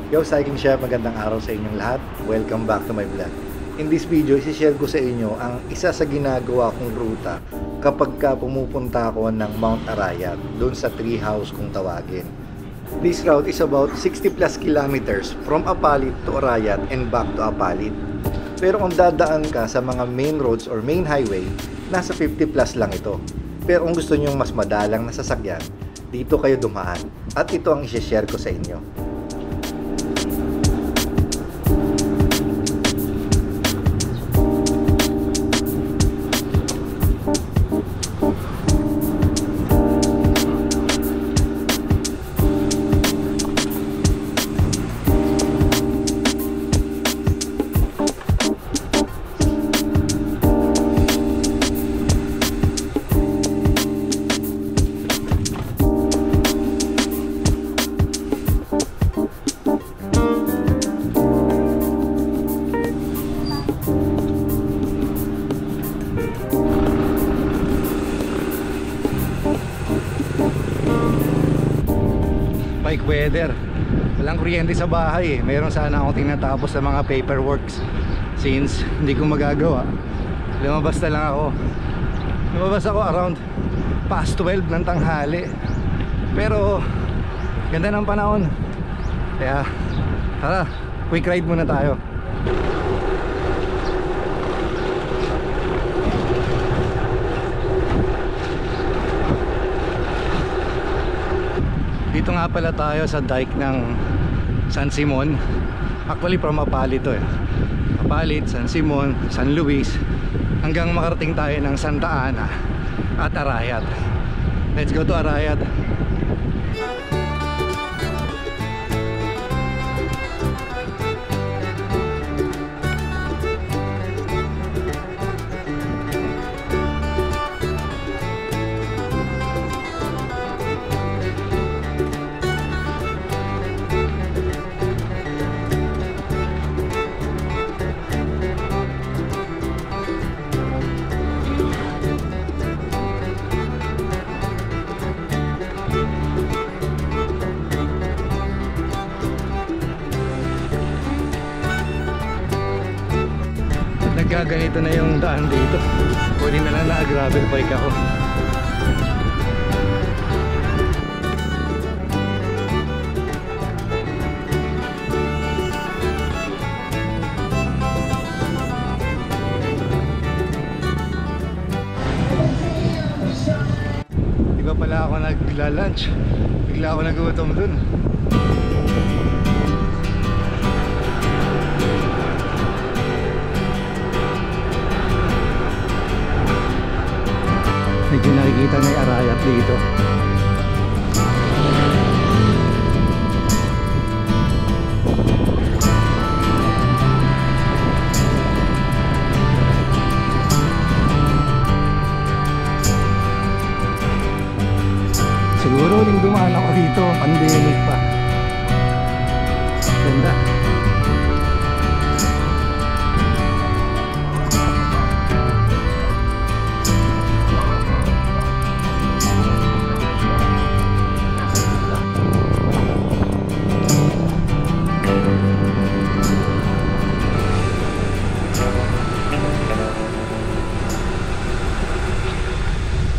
Yo Cycling Chef, magandang araw sa inyong lahat. Welcome back to my vlog. In this video, isi-share ko sa inyo ang isa sa ginagawa kong ruta kapag pumupunta ako ng Mount Arayat, doon sa tree house kung tawagin. This route is about 60 plus kilometers from Apalit to Arayat and back to Apalit. Pero kung dadaan ka sa mga main roads or main highway, nasa 50 plus lang ito. Pero kung gusto nyo mas madalang na sasakyan, dito kayo dumaan. At ito ang isi-share ko sa inyo. Bike weather, walang kuryente sa bahay eh. Meron sana akong tinatapos sa mga paperworks. Since hindi ko magagawa, lumabas na lang ako. Lumabas ako around past 12 ng tanghali. Pero ganda ng panahon. Kaya tara, quick ride muna tayo. Dito nga pala tayo sa dike ng San Simon. Actually from Apalit to eh. Apalit, San Simon, San Luis, hanggang makarating tayo ng Santa Ana at Arayat. Let's go to Arayat. Ganito na yung daan dito. Pwede na lang na-gravel bike ako. Di ba pala ako nagla-lunch? Bigla ako nagutom dun. Medyo nakikita na yung Arayat dito. Siguro uling dumaan ako dito, pandemic pa. Ganda.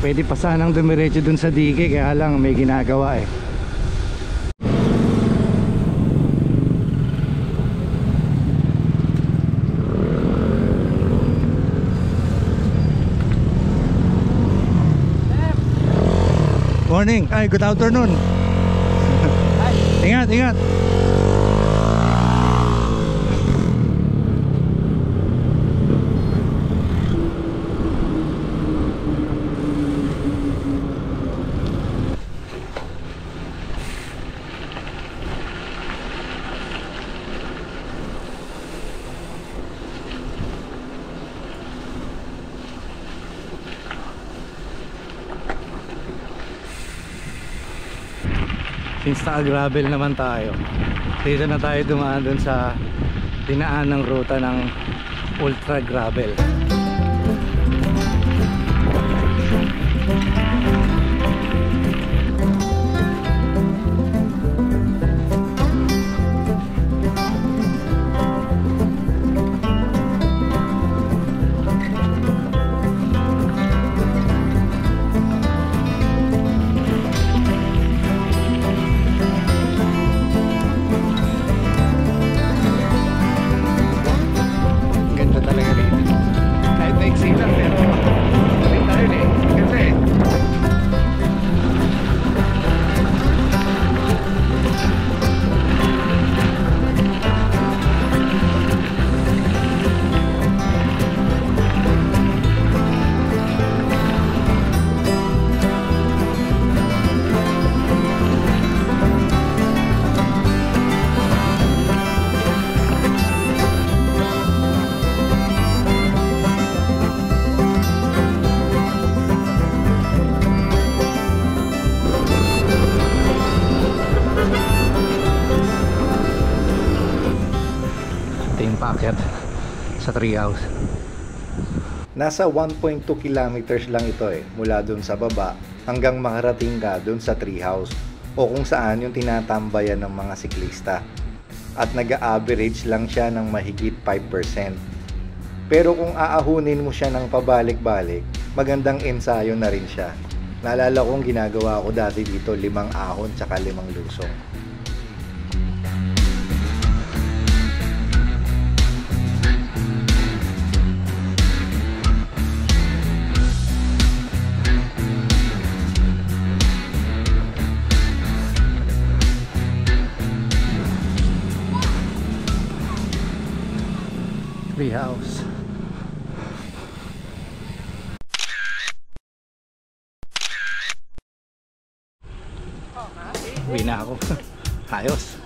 Pwede pa sanang dumiretso dun sa dike, kaya lang may ginagawa eh. Morning, ay good afternoon. Ingat, ingat. Since naka-gravel naman tayo, dito na tayo dumaan dun sa dinaan ng ruta ng ultra gravel. paakyat sa treehouse. Nasa 1.2 kilometers lang ito mula dun sa baba hanggang makarating ka dun sa treehouse o kung saan yung tinatambayan ng mga siklista. At nag-average lang siya ng mahigit 5%. Pero kung aahunin mo siya ng pabalik-balik, magandang ensayo na rin siya. Naalala kong ginagawa ko dati dito 5 ahon tsaka 5 lusong. Treehouse. Uwi na ako. Ayos.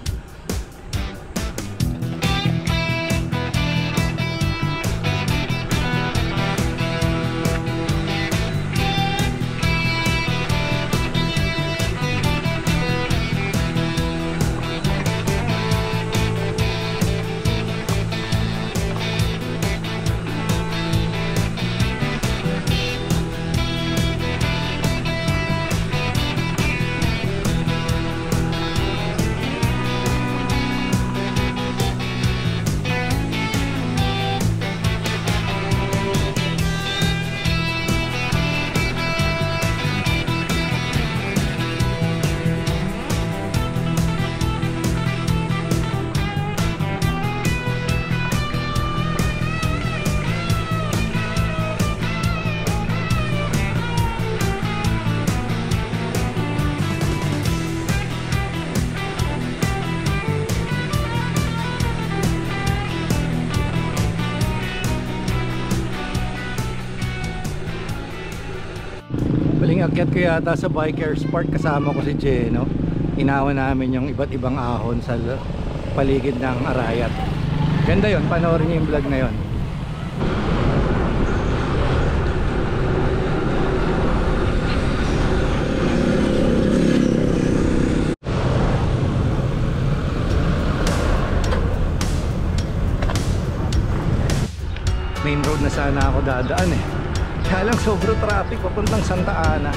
Baling akyat ko yata sa Bikers Park, kasama ko si Jeno. Inawan namin yung iba't ibang ahon sa paligid ng Arayat. Ganda yon, panoorin niyo yung vlog na yon. Main road na sana ako dadaan Kaya lang sobrang traffic papuntang Santa Ana.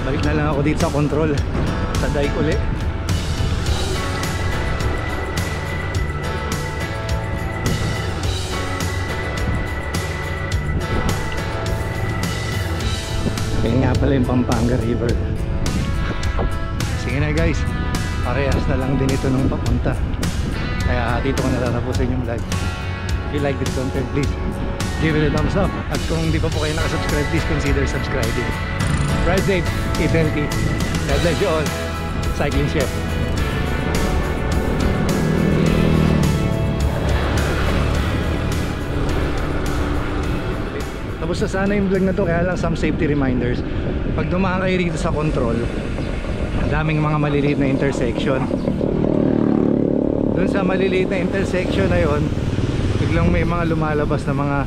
Balik na lang ako dito sa control sa dike uli. Kaya nga pala yung Pampanga River. Sige na guys, parehas na lang din ito nung papunta. Kaya dito ko natatapusin yung vlog. If you like this content, please give it a thumbs up. At kung di pa po kayo nakasubscribe, please consider subscribing. Ride safe, eat healthy. God bless you all. Cycling Chef. Tapos na sana yung vlog na to, kaya lang some safety reminders. Pag dumaan kayo rito sa control, ang daming mga maliliit na intersection. Doon sa maliliit na intersection na yon, biglang may mga lumalabas na mga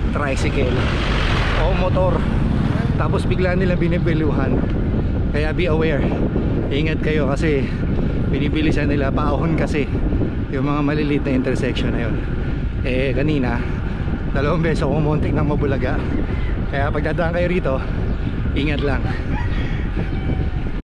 tricycle o motor, tapos bigla nila binibiluhan. Kaya be aware, ingat kayo kasi binibilisan nila, paahon kasi yung mga maliliit na intersection na yon. Kanina 2 beses ako muntik ng mabulaga. Kaya pag dadaan kayo rito, ingat lang.